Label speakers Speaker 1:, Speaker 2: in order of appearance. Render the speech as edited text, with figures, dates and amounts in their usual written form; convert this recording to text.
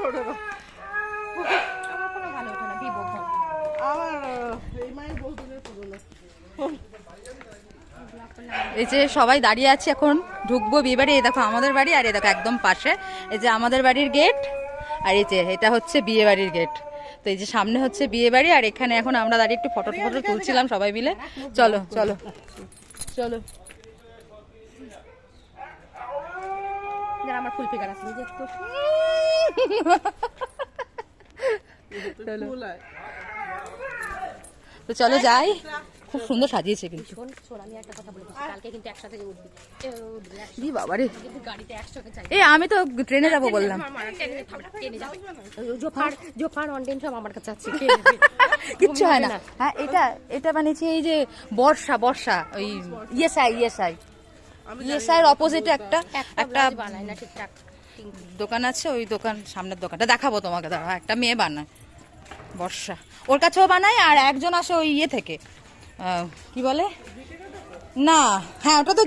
Speaker 1: ওঠে না।
Speaker 2: আমার কোনো ভালো ওঠে না, ভিভো ফোন।
Speaker 1: আমার এই মায়ের বলতে পুরোনো।
Speaker 3: এই যে সবাই দাঁড়িয়ে আছে, এখন ঢুকবো বিয়ে বাড়ি। এই দেখো আমাদের বাড়ি, আর এই দেখো একদম পাশে এই যে আমাদের বাড়ির গেট, আর এই যে এটা হচ্ছে বিয়ে বাড়ির গেট। তো এই যে সামনে হচ্ছে বিয়ে বাড়ি, আর এখানে এখন আমরা দাঁড়িয়ে একটু ফটো তুলছিলাম সবাই মিলে। চলো চলো চলো।
Speaker 2: আমার ফুল ফিগার আছে যে একটু।
Speaker 3: তো চলো যাই, খুব সুন্দর সাজিয়েছে কিন্তু।
Speaker 2: শোন আমি একটা কথা বলে দিচ্ছি, কালকে কিন্তু একসাথে উঠবি।
Speaker 3: দি বাবারে,
Speaker 2: কিন্তু গাড়িতে একসাথে চাই।
Speaker 3: আমি তো ট্রেনে যাবো বললাম।
Speaker 2: জোফার অনটেন সব আমার কাছে আছে,
Speaker 3: কিচ্ছু হয় না। হ্যাঁ এটা এটা বানিয়েছি এই যে বর্ষা ওই ইএসআই অপোজিটে একটা
Speaker 2: বানাই না ঠিকঠাক
Speaker 3: দোকান আছে, ওই দোকান সামনের দোকানটা দেখাবো তোমাকে। দাঁড়া, একটা মেয়ে বানায় বর্ষা, ওর কাছেও বানায়। আর একজন আসে ওই ইয়ে থেকে, কি বলে না, হ্যাঁ ওটা তো